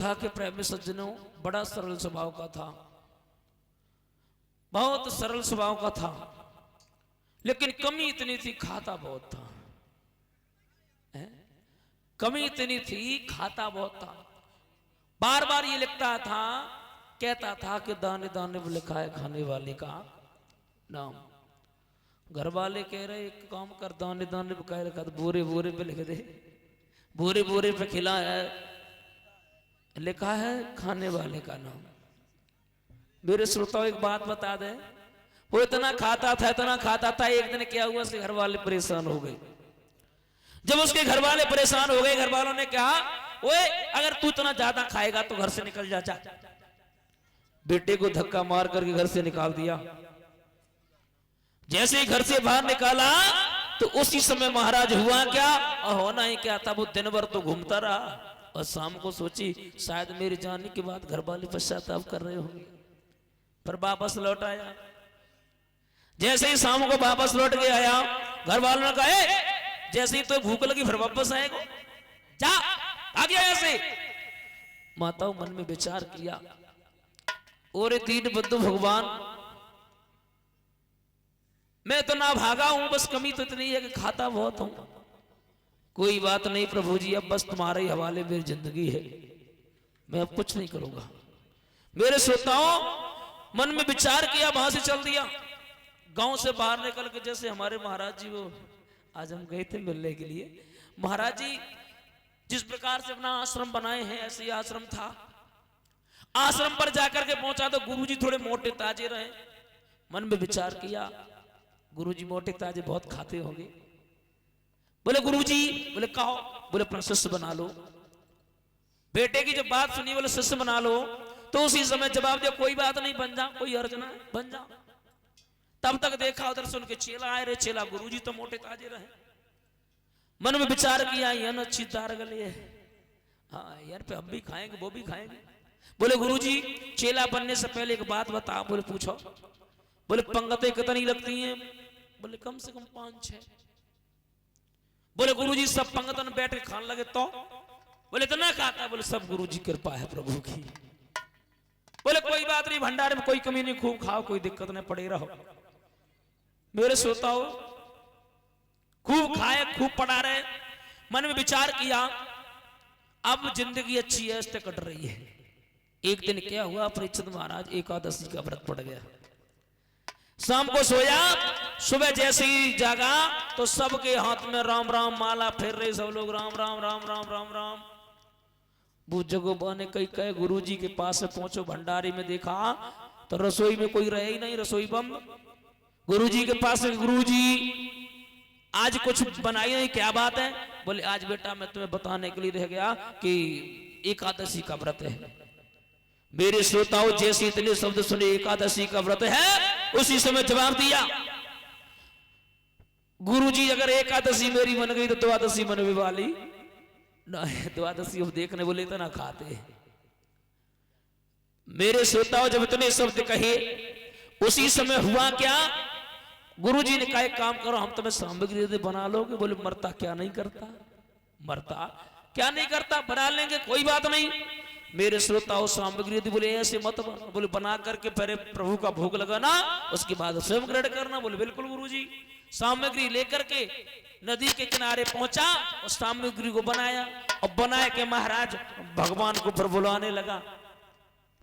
था कि प्रेमी सज्जनों बड़ा सरल स्वभाव का था, बहुत सरल स्वभाव का था, लेकिन कमी इतनी थी खाता बहुत था। कमी इतनी थी खाता बहुत था। बार बार ये लिखता था, कहता था कि दाने दाने पे लिखा है खाने वाले का नाम। घर वाले कह रहे एक काम कर, दाने दाने पे कह रखा, बोरे बोरे पे लिख दे, बोरे बोरे पे खिला है, लिखा है खाने वाले का नाम। मेरे श्रोताओं एक बात बता दे, वो इतना खाता था, एक दिन क्या हुआ, उसके घर वाले परेशान हो गए। जब उसके घर वाले परेशान हो गए, घर वालों ने कहा, ओए अगर तू इतना ज्यादा खाएगा तो घर से निकल जा। बेटे को धक्का मार करके घर से निकाल दिया। जैसे ही घर से बाहर निकाला तो उसी समय महाराज हुआ क्या और होना ही क्या था, वो दिन भर तो घूमता रहा और शाम को सोची शायद मेरे जाने के बाद घर वाले पश्चाताप कर रहे होंगे, पर वापस लौट आया। जैसे ही शाम को वापस लौट के आया, घर वालों ने कहा जैसे ही तो भूख लगी फिर वापस आएगा, जा आ गया ऐसे। माताओं मन में विचार किया, और दीन बंधु भगवान, मैं तो ना भागा हूं, बस कमी तो इतनी है कि खाता बहुत हूं। कोई बात नहीं प्रभु जी, अब बस तुम्हारे हवाले मेरी जिंदगी है, मैं अब कुछ नहीं करूंगा। मेरे श्रोताओं मन में विचार किया, वहां से चल दिया। गांव से बाहर निकल के, जैसे हमारे महाराज जी, वो आज हम गए थे मिलने के लिए, महाराज जी जिस प्रकार से अपना आश्रम बनाए हैं ऐसे ही आश्रम था। आश्रम पर जाकर के पहुंचा तो गुरुजी थोड़े मोटे ताजे रहे। मन में विचार किया, गुरुजी मोटे ताजे बहुत खाते होंगे। बोले गुरुजी, बोले कहो, बोले अपना शिष्य बना लो। बेटे की जब बात सुनी, बोले शिष्य बना लो, तो उसी समय जवाब दिया, कोई बात नहीं, बन जा, कोई अर्ज ना है, बन जा। तब तक देखा उधर से उनके चेला आए रहे, चेला गुरुजी तो मोटे ताजे रहे। मन में विचार किया, यह न अच्छी दार गले है, हाँ यार पे हम भी खाएंगे वो भी खाएंगे। बोले गुरुजी चेला बनने से पहले एक बात बता। बोले पूछो। बोले पंगतें कितनी लगती हैं? बोले कम से कम 5-6। बोले गुरुजी सब पंगतन बैठ के खाने लगे तो? बोले इतना खाता? बोले सब गुरुजी कृपा है प्रभु की। बोले कोई बात नहीं, भंडारे में कोई कमी नहीं, खूब खाओ, कोई दिक्कत नहीं, पड़े रहो। मेरे श्रोताओं खूब खाए, खूब पड़ा रहे। मन में विचार किया, अब जिंदगी अच्छी है, इससे कट रही है। एक दिन क्या हुआ, परीक्षित महाराज एकादशी का व्रत पड़ गया। शाम को सोया, सुबह जैसे ही जागा तो सबके हाथ में राम राम माला फेर रहे, सब लोग राम राम राम राम राम राम। वो जगोबा ने कई कहे गुरुजी के पास से पहुंचो। भंडारी में देखा तो रसोई में कोई रहे ही नहीं, रसोई बंद। गुरुजी के पास, गुरुजी आज कुछ बनाई नहीं, क्या बात है? बोले आज बेटा मैं तुम्हें बताने के लिए रह गया कि एकादशी का व्रत है। मेरे श्रोताओं जैसे इतने शब्द सुने एकादशी का व्रत है, उसी समय जवाब दिया, गुरुजी अगर एकादशी मेरी बन गई तो द्वादशी बनने वाली ना है। द्वादशी हम देखने बोले इतना खाते हैं। मेरे श्रोताओं जब इतने शब्द कहे, उसी समय हुआ क्या, गुरुजी ने कहा एक काम करो, हम तुम्हें सामग्री दे, बना लोगे? बोले मरता क्या नहीं करता, मरता क्या नहीं करता, बना लेंगे, कोई बात नहीं। मेरे श्रोताओं सामग्री दी, बोले ऐसे मत बना। बोले बना करके पहले प्रभु का भोग लगाना, उसके बाद स्वयं ग्रहण करना। बोले बिल्कुल गुरुजी। सामग्री लेकर के नदी के किनारे पहुंचा और सामग्री को बनाया, और बनाए के महाराज भगवान को फिर बुलाने लगा,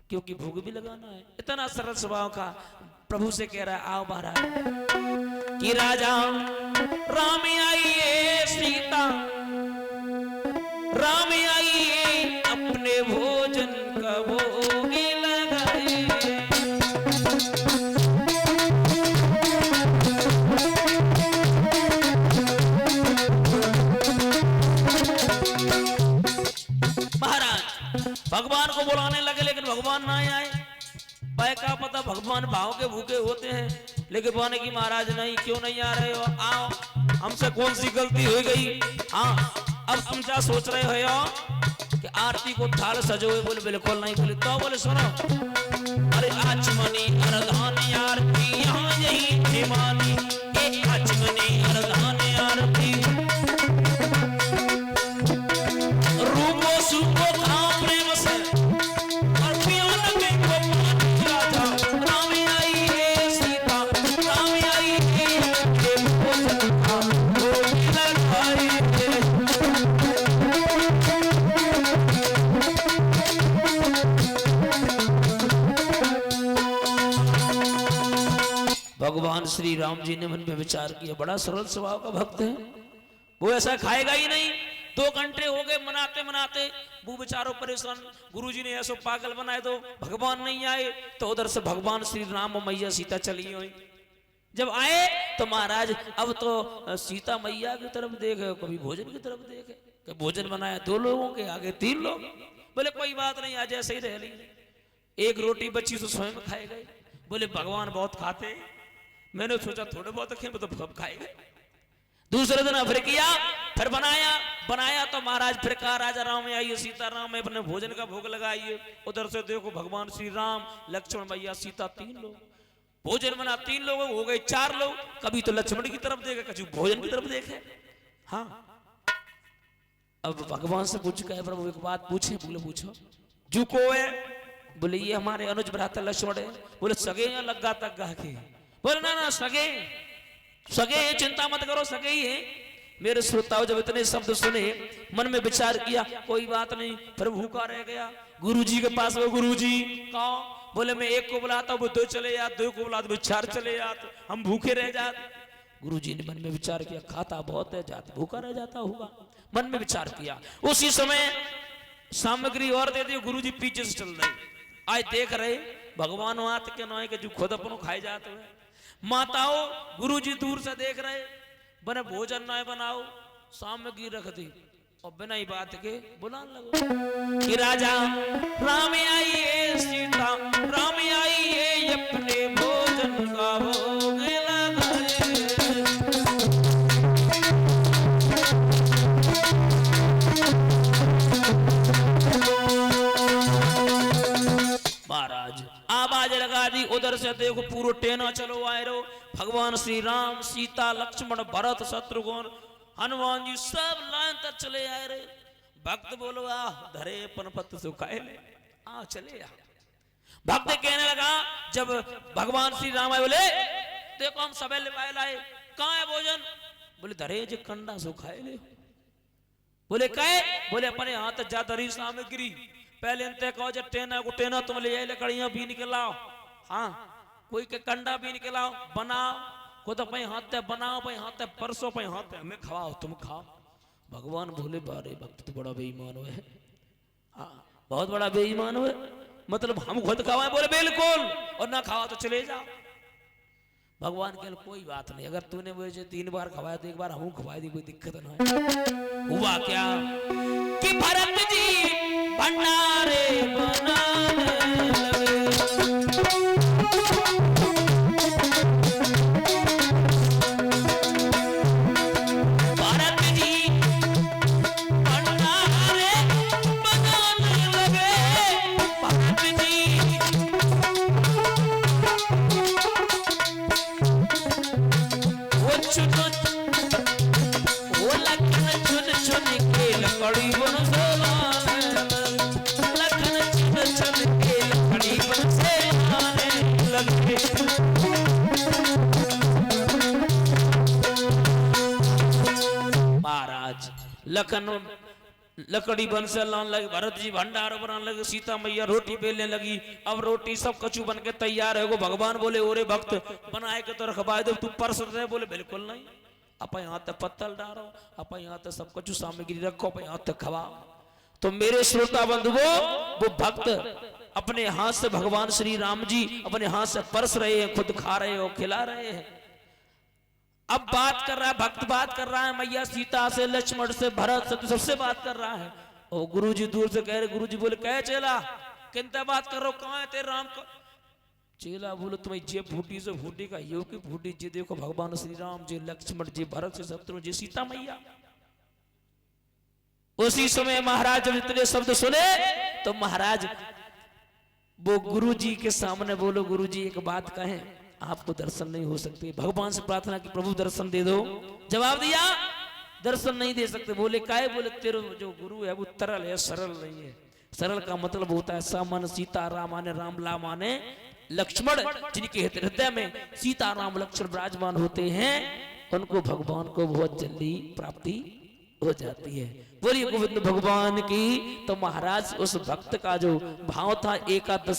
क्योंकि भोग भी लगाना है। इतना सरल स्वभाव का, प्रभु से कह रहा है आओ महाराज कि राजा राम आइए, सीता राम आइए, अपने भोजन का भोग लगाइए। महाराज भगवान को बुलाने लगे, लेकिन भगवान ना आए। का पता भगवान भाव के भूखे होते हैं, लेकिन बोले की महाराज नहीं, क्यों नहीं आ रहे हो, आओ, हमसे कौन सी गलती हो गई। हाँ अब तुम क्या सोच रहे हो कि आरती को थाल सजोए? बोले बिल्कुल नहीं। बोले तो? बोले सुनो, अरे आचमनी अरधान आरती यहाँ यही ठिमानी, आचमनी अरधान आरती, रूपो सुखो खाओ प्रेम से, भगवान श्री राम जी ने मन में विचार किया, बड़ा सरल स्वभाव का भक्त है, वो ऐसा खाएगा ही नहीं। 2 घंटे हो गए मनाते मनाते, वो बेचारो परेशान। गुरुजी ने ऐसा पागल बनाए तो भगवान नहीं आए, तो उधर से भगवान श्री राम और मैया सीता चली हुई। जब आए तो महाराज अब तो सीता मैया की तरफ देखे, कभी भोजन की तरफ देखे। भोजन बनाया 2 लोगों के, आगे 3 लोग। बोले कोई बात नहीं, आज ऐसे ही रह ली। 1 रोटी बची तो स्वयं खाए गए। बोले भगवान बहुत खाते, मैंने सोचा थोड़े बहुत रखे तो सब खाए गए। दूसरे दिन फिर किया, फिर बनाया तो महाराज फिर कहा राजा राम आइए, सीता राम में अपने भोजन का भोग लगाइए। उधर से देखो भगवान श्री राम, लक्ष्मण मैया, सीता 3 लोग। भोजन बना 3 लोग हो गए 4 लोग। कभी तो लक्ष्मण की तरफ देखे, कभी भोजन की तरफ देखे। हाँ, अब भगवान से पूछ के प्रभु एक बात पूछे। बोले पूछो। जू को है? बोले ये हमारे अनुज भ्राता लक्ष्मण है। बोले सगे या लग्गा तग्गा के? बोले ना सगे हैं, चिंता मत करो, सगे ही है। मेरे श्रोताओं जब इतने शब्द सुने, मन में विचार किया कोई बात नहीं, फिर भूखा रह गया। गुरुजी के पास वो गुरुजी कहो, बोले मैं 1 को बुलाता हूँ 2 चले जाते, 2 को बुलाता हूँ 4 चले जाते, हम भूखे रह जाते। गुरुजी ने मन में विचार किया खाता बहुत है, जाते भूखा रह जाता होगा। मन में विचार किया, उसी समय सामग्री और दे दी। गुरुजी पीछे से चल रहे, आज देख रहे भगवान हाथ के नए के जो खुद अपनों खाए जाते हुए। माताओं गुरुजी दूर से देख रहे, बने भोजन नए बनाओ, सामग्री रख दी और बिना ही बात के बुलाने लगो कि राजा राम आइए, सीता राम आइए, अपने भोजन का भोग लगाए। महाराज आवाज लगा दी, उधर से देखो पूरा टेना चलो आए रो। भगवान श्री राम, सीता, लक्ष्मण, भरत, शत्रुघ्न, हनुमान जी सब लाइन तक चले आए रे। भक्त बोलो आ धरे पनपत सुखाए ले, आ चले आ। भक्त कहने लगा जब भगवान श्री राम आए, बोले देखो हम सबे ले लाए, कहाँ है भोजन? बोले धरे जो कंडा सुखाए ले। बोले कहे? बोले अपने हाथ जा धरी सामग्री, पहले इनते कहो जब टेना को टेना तुम ले आए, लकड़ियां भी निकलाओ, हाँ कोई के कंडा भी निकलाओ, बनाओ, खुद अपने हाथ से बनाओ, अपने हाथ से परसों, अपने हाथ से हमें खवाओ, तुम खाओ। भगवान भोले बारे भक्त तो बड़ा बेईमान है, हाँ बहुत बड़ा बेईमान है। मतलब हम खुद खवाए? बोले बिल्कुल, और ना खाओ तो चले जाओ। भगवान कह कोई बात नहीं, अगर तूने मुझे 3 बार खवाया तो 1 बार हम खवाए दी, कोई दिक्कत ना है। हुआ क्या कि भरत जी भंडारे बनाने लगे। भरत जी भंडारे बनाने लगे। भरत जी वो लखन चुन चुन के लकड़ी बन महाराज लखन लकड़ी बन से लाने लगे, भरत जी भंडार बनाने लगे, सीता मैया रोटी बेलने लगी। अब रोटी सब कचू बन के तैयार है। भगवान बोले ओरे भक्त बनाए के तो रखवा दो, तू परस रहे? बोले बिल्कुल नहीं, आप यहाँ तक पत्तल डालो, आप यहाँ तक सब कचू सामग्री रखो, आप यहाँ तक खवा। तो मेरे श्रोता बंधुओं, वो भक्त अपने हाथ से भगवान श्री राम जी अपने हाथ से परस रहे हैं, खुद खा रहे हो, खिला रहे हैं। अब बात कर रहा है भक्त, बात कर रहा है मैया सीता से, लक्ष्मण से, भरत से, सबसे बात कर रहा है। और गुरुजी दूर से कह रहे, गुरुजी बोले कह चेला किंता बात कर रहे हो, कहाँ है तेरे राम का? चेला बोले तुम्हें जे फूटी से फूटी का यो की फूटी जी, देखो भगवान श्री राम जी, लक्ष्मण जी, भरत से, शत्रु जी, सीता मैया। उसी समय महाराज जब इतने शब्द सुने तो महाराज वो गुरुजी के सामने बोलो, गुरुजी एक बात कहें, आपको दर्शन नहीं हो सकते। भगवान से प्रार्थना की प्रभु दर्शन दे दो। जवाब दिया दर्शन नहीं दे सकते। बोले काहे? बोले तेरे जो गुरु है वो तरल है, सरल नहीं है। सरल का मतलब होता है सामान्य सीता राम माने राम, ला माने लक्ष्मण, जिनके हृदय में सीता राम लक्ष्मण विराजमान होते हैं, उनको भगवान को बहुत जल्दी प्राप्ति हो जाती है। बोलिए गोविंद भगवान की। तो महाराज उस भक्त का जो भाव था एकादश